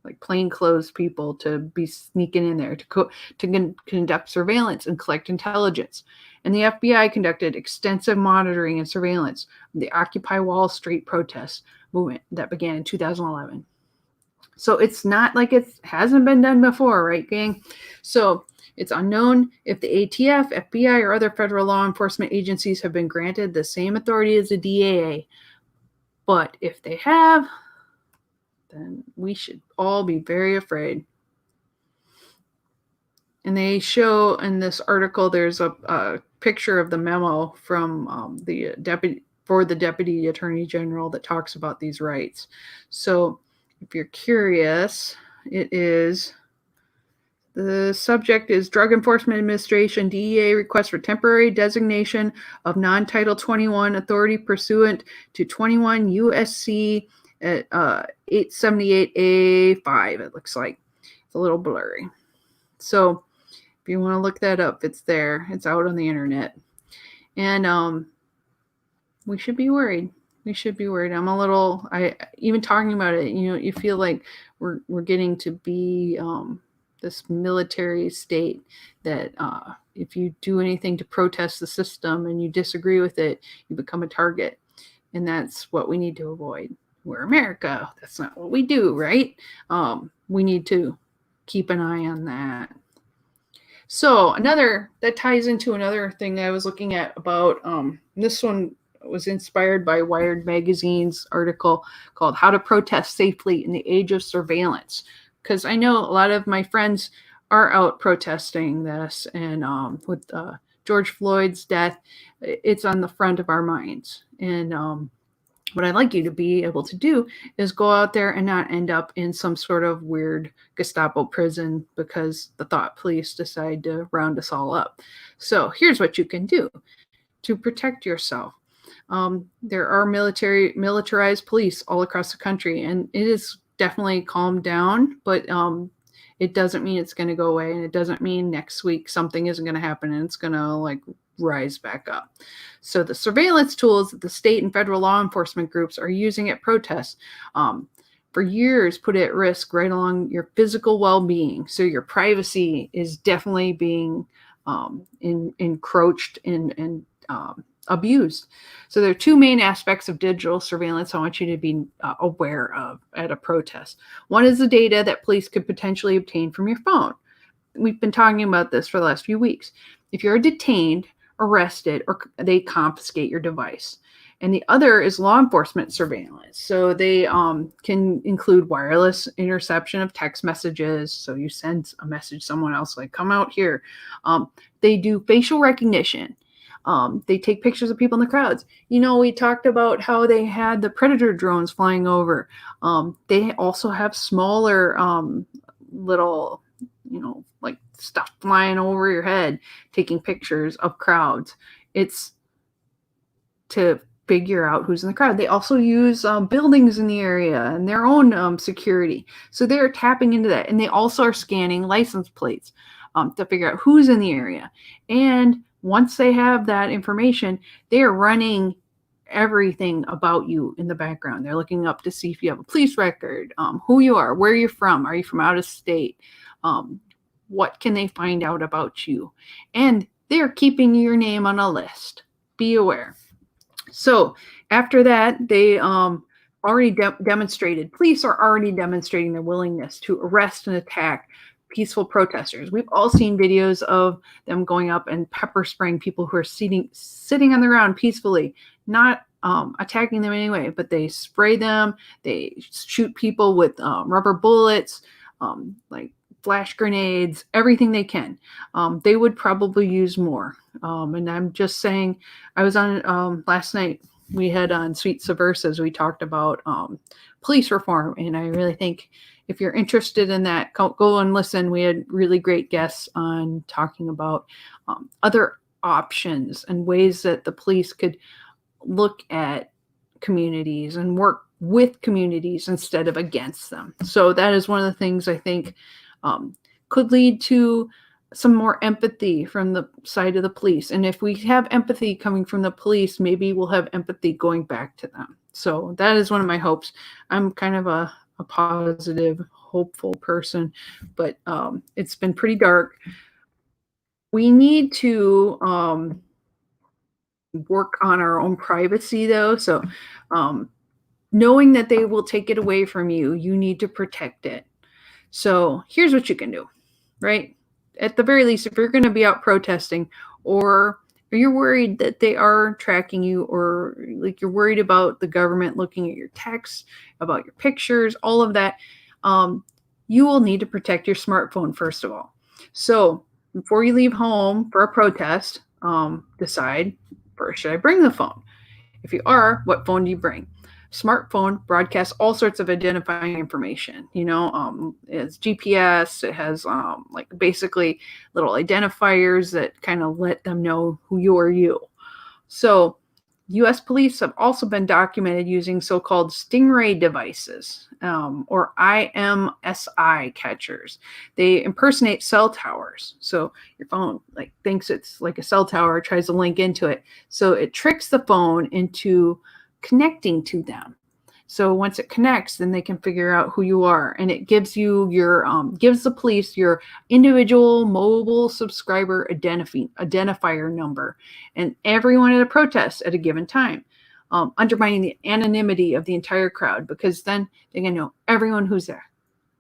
like plainclothes people to be sneaking in there to conduct surveillance and collect intelligence. And the FBI conducted extensive monitoring and surveillance of the Occupy Wall Street protest movement that began in 2011. So it's not like it hasn't been done before, right, gang? So it's unknown if the ATF, FBI, or other federal law enforcement agencies have been granted the same authority as the DAA. But if they have, then we should all be very afraid. And they show in this article, there's a picture of the memo from the Deputy Attorney General that talks about these rights. So if you're curious, the subject is Drug Enforcement Administration, DEA request for temporary designation of non-Title 21 authority pursuant to 21 USC at 878A5, it looks like. It's a little blurry. So if you want to look that up, it's there. It's out on the internet. And we should be worried. We should be worried. Even talking about it, you feel like we're getting to be this military state that if you do anything to protest the system and you disagree with it, you become a target. And that's what we need to avoid. We're America. That's not what we do, right? We need to keep an eye on that. So that ties into another thing I was looking at about this one was inspired by Wired Magazine's article called How to Protest Safely in the Age of Surveillance. Because I know a lot of my friends are out protesting this, and with George Floyd's death, it's on the front of our minds. And what I'd like you to be able to do is go out there and not end up in some sort of weird Gestapo prison because the thought police decide to round us all up. So here's what you can do to protect yourself. There are militarized police all across the country, and it is definitely calmed down, but it doesn't mean it's going to go away, and it doesn't mean next week something isn't going to happen and it's going to rise back up. So the surveillance tools that the state and federal law enforcement groups are using at protests for years put at risk right along your physical well-being. So your privacy is definitely being encroached and abused. So there are two main aspects of digital surveillance I want you to be aware of at a protest. One is the data that police could potentially obtain from your phone. We've been talking about this for the last few weeks. If you're detained, arrested, or they confiscate your device. And the other is law enforcement surveillance. So they can include wireless interception of text messages. So you send a message to someone else like, come out here. They do facial recognition. They take pictures of people in the crowds. We talked about how they had the Predator drones flying over. They also have smaller little, like stuff flying over your head, taking pictures of crowds. It's to figure out who's in the crowd. They also use buildings in the area and their own security. So they're tapping into that. And they also are scanning license plates to figure out who's in the area. And once they have that information, they are running everything about you in the background. They're looking up to see if you have a police record, who you are, where you're from. Are you from out of state? What can they find out about you? And they're keeping your name on a list. Be aware. So after that, they already demonstrated, police are already demonstrating their willingness to arrest and attack peaceful protesters. We've all seen videos of them going up and pepper spraying people who are sitting on the ground peacefully, not attacking them anyway, but they spray them. They shoot people with rubber bullets, like flash grenades, everything they can. They would probably use more. And I'm just saying, I was on last night. We had on Sweet Subversives, we talked about police reform, and I really think if you're interested in that, go and listen. We had really great guests on talking about other options and ways that the police could look at communities and work with communities instead of against them. So that is one of the things I think could lead to some more empathy from the side of the police. And if we have empathy coming from the police, maybe we'll have empathy going back to them. So that is one of my hopes. I'm kind of a positive, hopeful person, but it's been pretty dark. We need to work on our own privacy, though. So knowing that they will take it away from you, you need to protect it. So here's what you can do, right? At the very least, if you're going to be out protesting, or you're worried that they are tracking you, or like you're worried about the government looking at your texts, about your pictures, all of that, you will need to protect your smartphone first of all. So before you leave home for a protest, decide, first, should I bring the phone? If you are, what phone do you bring? Smartphone broadcasts all sorts of identifying information. It's GPS. It has like basically little identifiers that kind of let them know who you are you. So U.S. police have also been documented using so-called stingray devices, or IMSI catchers. They impersonate cell towers. So your phone thinks it's like a cell tower, tries to link into it. So it tricks the phone into connecting to them. So once it connects, then they can figure out who you are, and it gives you gives the police your individual mobile subscriber identifier number, and everyone at a protest at a given time, undermining the anonymity of the entire crowd, because then they can know everyone who's there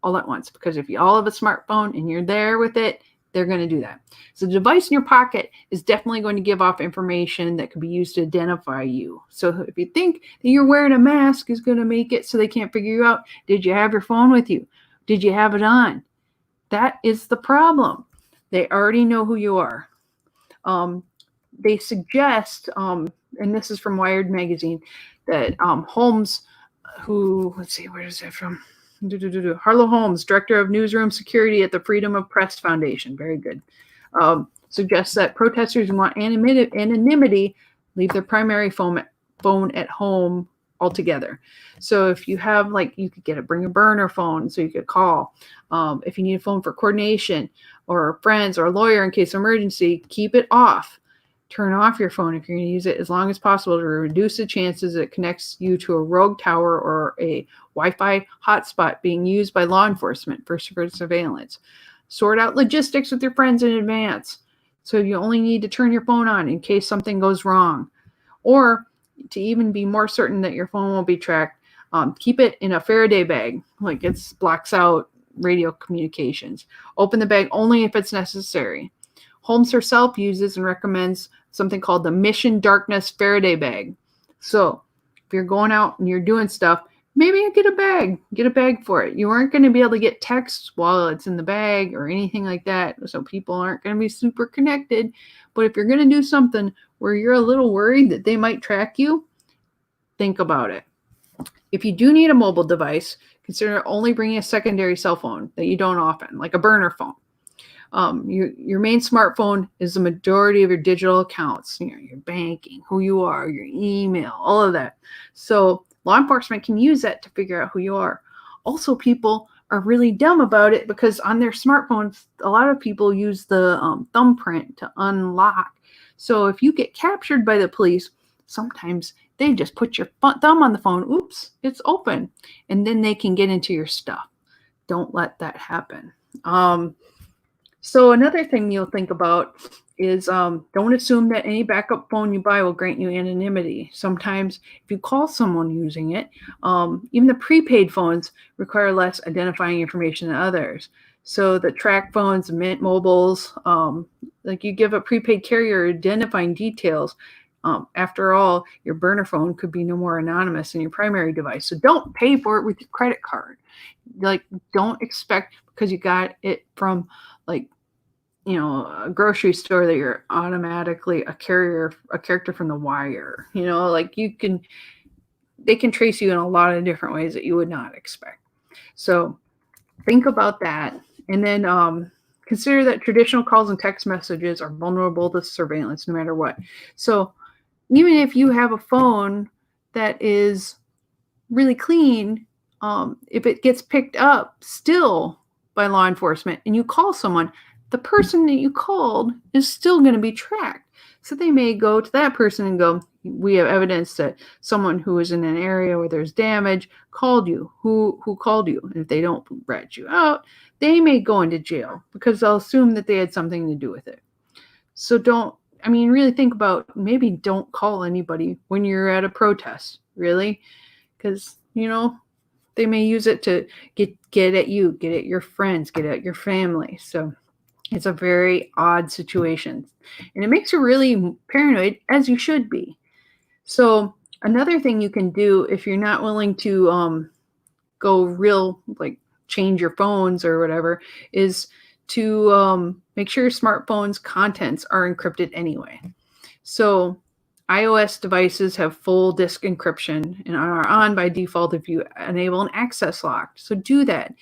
all at once. Because if you all have a smartphone and you're there with it, they're going to do that. So the device in your pocket is definitely going to give off information that could be used to identify you. So if you think that you're wearing a mask is going to make it so they can't figure you out, did you have your phone with you? Did you have it on? That is the problem. They already know who you are. They suggest, and this is from Wired magazine, that Holmes, where is that from? Harlow Holmes, director of newsroom security at the Freedom of Press Foundation, very good, suggests that protesters who want anonymity leave their primary phone at home altogether. So if you have, you could bring a burner phone so you could call. If you need a phone for coordination or friends or a lawyer in case of emergency, keep it off. Turn off your phone if you're going to use it as long as possible to reduce the chances that it connects you to a rogue tower or a Wi-Fi hotspot being used by law enforcement for surveillance. Sort out logistics with your friends in advance, so you only need to turn your phone on in case something goes wrong. Or to even be more certain that your phone won't be tracked, keep it in a Faraday bag, it blocks out radio communications. Open the bag only if it's necessary. Holmes herself uses and recommends something called the Mission Darkness Faraday bag. So if you're going out and you're doing stuff, maybe get a bag for it. You aren't going to be able to get texts while it's in the bag or anything like that. So people aren't going to be super connected. But if you're going to do something where you're a little worried that they might track you, think about it. If you do need a mobile device, consider only bringing a secondary cell phone that you don't often, like a burner phone. Your main smartphone is the majority of your digital accounts, your banking, who you are, your email, all of that. So law enforcement can use that to figure out who you are. Also, people are really dumb about it because on their smartphones, a lot of people use the thumbprint to unlock. So if you get captured by the police, sometimes they just put your thumb on the phone. Oops, it's open. And then they can get into your stuff. Don't let that happen. So another thing you'll think about is don't assume that any backup phone you buy will grant you anonymity. Sometimes if you call someone using it, even the prepaid phones require less identifying information than others. So the track phones, Mint mobiles, like you give a prepaid carrier identifying details. After all, your burner phone could be no more anonymous than your primary device. So don't pay for it with your credit card. Like, don't expect because you got it from like a grocery store that you're automatically a character from The Wire. Like they can trace you in a lot of different ways that you would not expect. So think about that. And then consider that traditional calls and text messages are vulnerable to surveillance no matter what. So even if you have a phone that is really clean, if it gets picked up still by law enforcement and you call someone, the person that you called is still going to be tracked. So they may go to that person and go, we have evidence that someone who is in an area where there's damage called you. Who called you? And if they don't rat you out, they may go into jail because they'll assume that they had something to do with it. So really think about maybe don't call anybody when you're at a protest, really, because, they may use it to get at you, get at your friends, get at your family. So it's a very odd situation. And it makes you really paranoid, as you should be. So another thing you can do if you're not willing to go real, like change your phones or whatever, is to make sure your smartphone's contents are encrypted anyway. So iOS devices have full disk encryption and are on by default if you enable an access lock. So do that.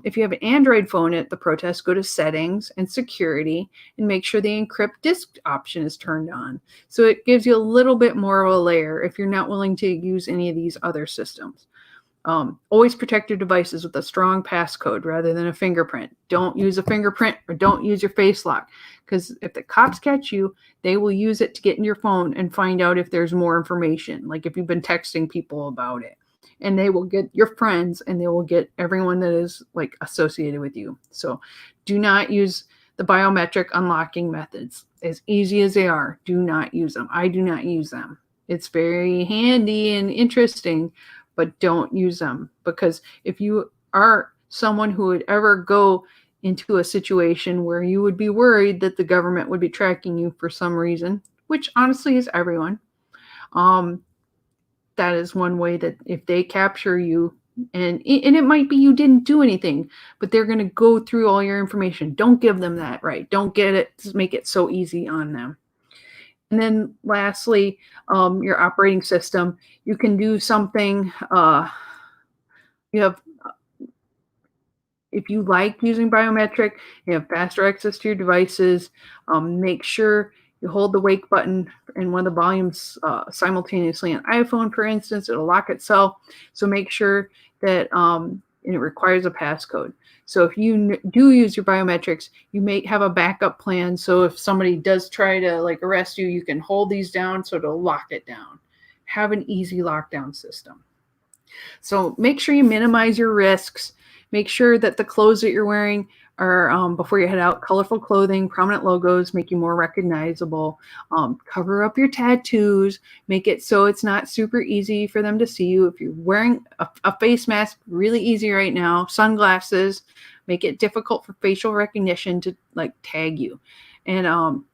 If you have an Android phone at the protest, go to settings and security and make sure the encrypt disk option is turned on. So it gives you a little bit more of a layer if you're not willing to use any of these other systems. Always protect your devices with a strong passcode rather than a fingerprint. Don't use a fingerprint or don't use your face lock, because if the cops catch you, they will use it to get in your phone and find out if there's more information, like if you've been texting people about it. And they will get your friends and they will get everyone that is like associated with you. So do not use the biometric unlocking methods. As easy as they are, do not use them. I do not use them. It's very handy and interesting, but don't use them, because if you are someone who would ever go into a situation where you would be worried that the government would be tracking you for some reason, which honestly is everyone, that is one way that if they capture you, and it might be you didn't do anything, but they're going to go through all your information. Don't give them that right. Don't get it. Just make it so easy on them. And then lastly, your operating system. You can do something. If you like using biometric, you have faster access to your devices. Make sure you hold the wake button and one of the volumes simultaneously. On iPhone, for instance, it'll lock itself. So make sure that and it requires a passcode. So if you do use your biometrics, you may have a backup plan. So if somebody does try to arrest you, you can hold these down so it'll lock it down. Have an easy lockdown system. So make sure you minimize your risks. Make sure that the clothes that you're wearing are, before you head out, colorful clothing, prominent logos, make you more recognizable. Cover up your tattoos. Make it so it's not super easy for them to see you. If you're wearing a face mask, really easy right now. Sunglasses, make it difficult for facial recognition to tag you. And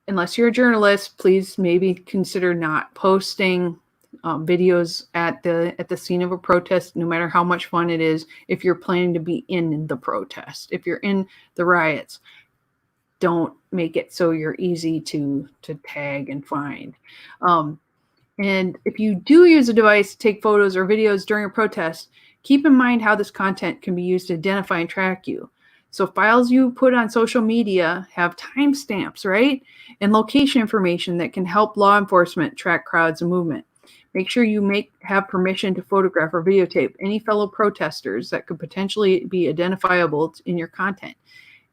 unless you're a journalist, please maybe consider not posting videos at the scene of a protest, no matter how much fun it is. If you're planning to be in the protest, if you're in the riots, don't make it so you're easy to tag and find. And if you do use a device to take photos or videos during a protest, keep in mind how this content can be used to identify and track you. So files you put on social media have timestamps, right? And location information that can help law enforcement track crowds and movement. Make sure you have permission to photograph or videotape any fellow protesters that could potentially be identifiable in your content.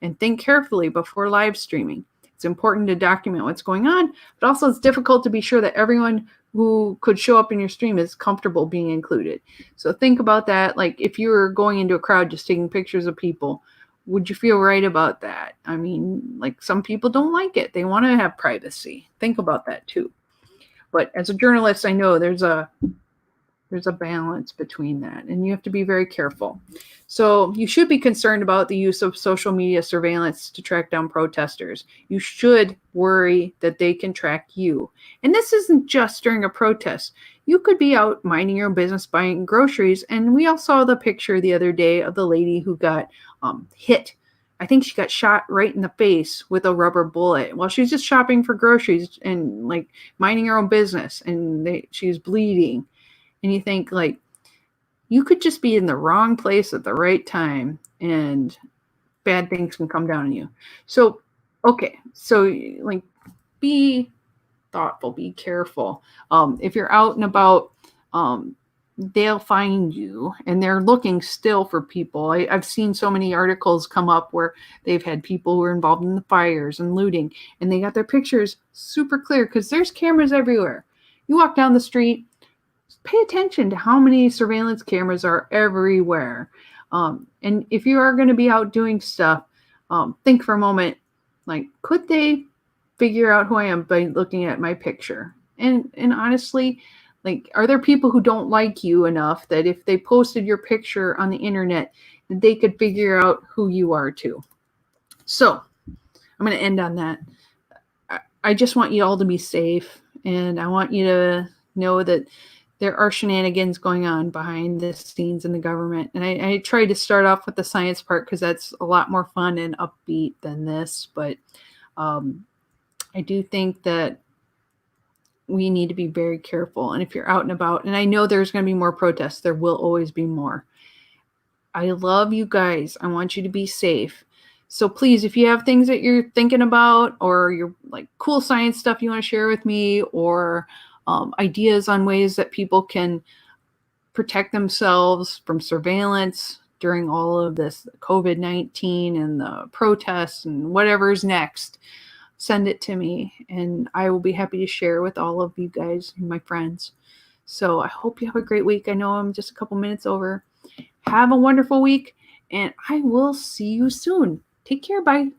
And think carefully before live streaming. It's important to document what's going on, but also it's difficult to be sure that everyone who could show up in your stream is comfortable being included. So think about that. Like if you were going into a crowd just taking pictures of people, would you feel right about that? I mean, some people don't like it. They want to have privacy. Think about that too. But as a journalist, I know there's a There's a balance between that, and you have to be very careful. So you should be concerned about the use of social media surveillance to track down protesters. You should worry that they can track you. And this isn't just during a protest. You could be out minding your own business, buying groceries, and we all saw the picture the other day of the lady who got hit. I think she got shot right in the face with a rubber bullet while she was just shopping for groceries and like minding her own business, and she was bleeding. And you think, like, you could just be in the wrong place at the right time and bad things can come down on you. So, okay. So, like, be thoughtful, be careful. If you're out and about, they'll find you, and they're looking still for people. I've seen so many articles come up where they've had people who are involved in the fires and looting, and they got their pictures super clear because there's cameras everywhere. You walk down the street, pay attention to how many surveillance cameras are everywhere. And if you are going to be out doing stuff, think for a moment, like, could they figure out who I am by looking at my picture? And honestly, like, are there people who don't like you enough that if they posted your picture on the internet, they could figure out who you are too? So I'm going to end on that. I just want you all to be safe, and I want you to know that there are shenanigans going on behind the scenes in the government. And I tried to start off with the science part because that's a lot more fun and upbeat than this. But I do think that we need to be very careful. And if you're out and about, and I know there's going to be more protests, there will always be more. I love you guys. I want you to be safe. So please, if you have things that you're thinking about, or you're like cool science stuff you want to share with me, or ideas on ways that people can protect themselves from surveillance during all of this COVID-19 and the protests and whatever's next, send it to me, and I will be happy to share with all of you guys, my friends. So I hope you have a great week. I know I'm just a couple minutes over. Have a wonderful week, and I will see you soon. Take care. Bye.